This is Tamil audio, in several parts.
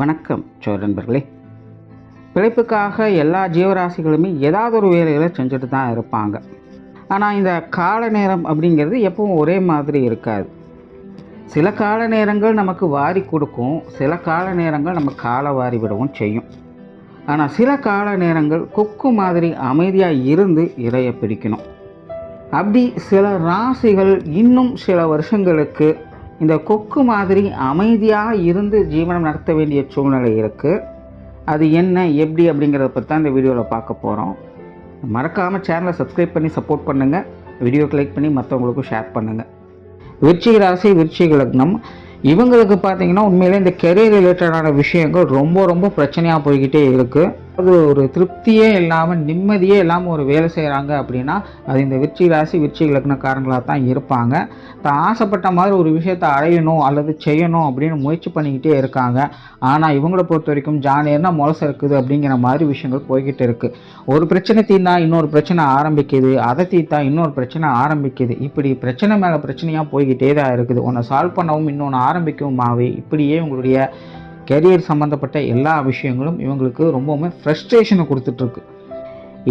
வணக்கம் நண்பர்களே. பிழைப்புக்காக எல்லா ஜீவராசிகளுமே ஏதாவது ஒரு வேலைகளை செஞ்சுட்டு தான் இருப்பாங்க. ஆனால் இந்த கால நேரம் அப்படிங்கிறது எப்பவும் ஒரே மாதிரி இருக்காது. சில கால நேரங்கள் நமக்கு வாரி கொடுக்கும், சில கால நேரங்கள் நம்ம காலை வாரி விடவும் செய்யும். ஆனால் சில கால நேரங்கள் கொக்கு மாதிரி அமைதியாக இருந்து இரையை பிடிக்கணும். அப்படி சில ராசிகள் இன்னும் சில வருஷங்களுக்கு இந்த கொக்கு மாதிரி அமைதியாக இருந்து ஜீவனம் நடத்த வேண்டிய சூழ்நிலை இருக்குது. அது என்ன எப்படி அப்படிங்கிறத பற்றி தான் இந்த வீடியோவில் பார்க்க போகிறோம். மறக்காமல் சேனலை சப்ஸ்கிரைப் பண்ணி சப்போர்ட் பண்ணுங்கள், வீடியோக்கு லைக் பண்ணி மற்றவங்களுக்கும் ஷேர் பண்ணுங்கள். விருச்சிக ராசி, விருச்சிக லக்னம், இவங்களுக்கு பார்த்திங்கன்னா உண்மையிலே இந்த கெரியர் ரிலேட்டடான விஷயங்கள் ரொம்ப பிரச்சனையாக போய்கிட்டே இருக்குது. அது ஒரு திருப்தியே இல்லாமல் நிம்மதியே இல்லாமல் ஒரு வேலை செய்கிறாங்க அப்படின்னா அது இந்த விருச்சிக ராசி, விருச்சிக லக்னக்காரங்களாக தான் இருப்பாங்க. தான் ஆசைப்பட்ட மாதிரி ஒரு விஷயத்தை அடையணும் அல்லது செய்யணும் அப்படின்னு முயற்சி பண்ணிக்கிட்டே இருக்காங்க. ஆனால் இவங்களை பொறுத்த வரைக்கும் ஜானியர்னா முளசு இருக்குது அப்படிங்கிற மாதிரி விஷயங்கள் போய்கிட்டு இருக்குது. ஒரு பிரச்சனை தீர்ந்தா இன்னொரு பிரச்சனை ஆரம்பிக்குது, அதை தீர்த்தா இன்னொரு பிரச்சனை ஆரம்பிக்குது. இப்படி பிரச்சனை மேலே பிரச்சனையாக போய்கிட்டே தான் இருக்குது. ஒன்று சால்வ் பண்ணவும் இன்னொன்று ஆரம்பிக்கவுமாவே இப்படியே உங்களுடைய கெரியர் சம்மந்தப்பட்ட எல்லா விஷயங்களும் இவங்களுக்கு ரொம்பவுமே ஃப்ரஸ்ட்ரேஷனை கொடுத்துட்ருக்கு.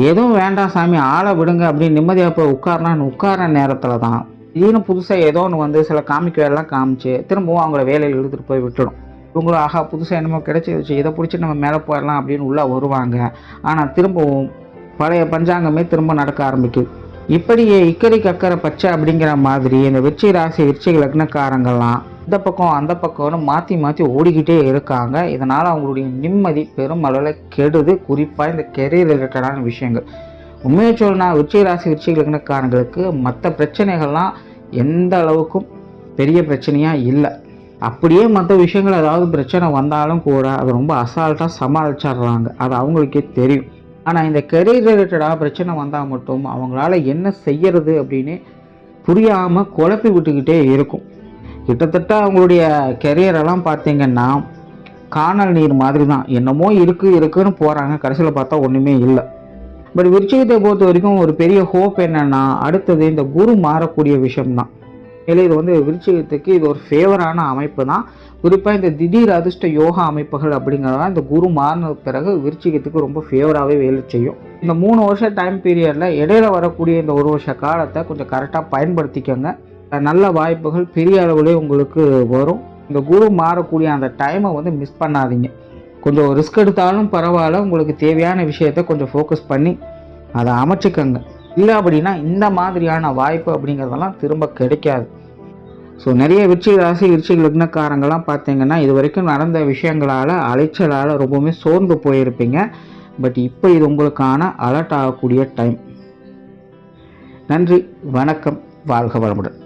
எதுவும் வேண்டாம் சாமி, ஆளை விடுங்க அப்படின்னு நிம்மதியாக போய் உட்கார நேரத்தில் தான் திடீர்னு புதுசாக ஏதோ ஒன்று வந்து சில காமிக்க வேலைலாம் காமிச்சு திரும்பவும் அவங்கள வேலையில் இழுத்துட்டு போய் விட்டுடும். இவங்களும் ஆஹா புதுசாக என்னமோ கிடைச்சிருச்சு, இதை பிடிச்சி நம்ம மேலே போயிடலாம் அப்படின்னு உள்ளே வருவாங்க. ஆனால் திரும்பவும் பழைய பஞ்சாங்கமே திரும்ப நடக்க ஆரம்பிக்குது. இப்படியே இக்கரை கக்கரை பச்சை அப்படிங்கிற மாதிரி இந்த விருச்சிக ராசி, விருச்சிக லக்னக்காரங்கள்லாம் இந்த பக்கம் அந்த பக்கம்னு மாற்றி ஓடிக்கிட்டே இருக்காங்க. இதனால் அவங்களுடைய நிம்மதி பெரும் அளவில் கெடுது. குறிப்பாக இந்த கெரியர் ரிலேட்டடான விஷயங்கள் உண்மையை சொல்லணும்னா விருச்சிக ராசி, விருச்சிக லக்னக்காரங்களுக்கு மற்ற பிரச்சனைகள்லாம் எந்த அளவுக்கும் பெரிய பிரச்சனையாக இல்லை. அப்படியே மற்ற விஷயங்கள் ஏதாவது பிரச்சனை வந்தாலும் கூட அதை ரொம்ப அசால்ட்டாக சமாளிச்சிடுறாங்க, அது அவங்களுக்கே தெரியும். ஆனால் இந்த கெரியர் ரிலேட்டடாக பிரச்சனை வந்தால் மட்டும் அவங்களால என்ன செய்யறது அப்படின்னு புரியாமல் குழப்பி விட்டுக்கிட்டே இருக்கும். கிட்டத்தட்ட அவங்களுடைய கெரியரெல்லாம் பார்த்திங்கன்னா காணல் நீர் மாதிரி தான், என்னமோ இருக்குன்னு போகிறாங்க, கடைசியில் பார்த்தா ஒன்றுமே இல்லை. பட் விருச்சிகத்தை பொறுத்த வரைக்கும் ஒரு பெரிய ஹோப் என்னென்னா அடுத்தது இந்த குரு மாறக்கூடிய விஷயம்தான். இல்லை இது வந்து விருச்சிகத்துக்கு இது ஒரு ஃபேவரான அமைப்பு தான். குறிப்பாக இந்த திடீர் அதிர்ஷ்ட யோகா அமைப்புகள் அப்படிங்கிறதான் இந்த குரு மாறின பிறகு விருச்சிகத்துக்கு ரொம்ப ஃபேவராகவே வேலை செய்யும். இந்த 3 வருஷம் டைம் பீரியடில் இடையில வரக்கூடிய இந்த 1 வருஷ காலத்தை கொஞ்சம் கரெக்டாக பயன்படுத்திக்கோங்க. நல்ல வாய்ப்புகள் பெரிய அளவுலேயே உங்களுக்கு வரும். இந்த குரு மாறக்கூடிய அந்த டைமை வந்து மிஸ் பண்ணாதீங்க. கொஞ்சம் ரிஸ்க் எடுத்தாலும் பரவாயில்ல, உங்களுக்கு தேவையான விஷயத்தை கொஞ்சம் ஃபோக்கஸ் பண்ணி அதை அமைச்சிக்கோங்க. இல்லை அப்படின்னா இந்த மாதிரியான வாய்ப்பு அப்படிங்கிறதெல்லாம் திரும்ப கிடைக்காது. ஸோ நிறைய விருச்சிக ராசி, விருச்சிக லக்னக்காரங்கள்லாம் பார்த்தீங்கன்னா இது வரைக்கும் நடந்த விஷயங்களால் அலைச்சலால் ரொம்பவுமே சோர்ந்து போயிருப்பீங்க. பட் இப்போ இது உங்களுக்கான அலர்ட் ஆகக்கூடிய டைம். நன்றி, வணக்கம், வாழ்க வளமுடன்.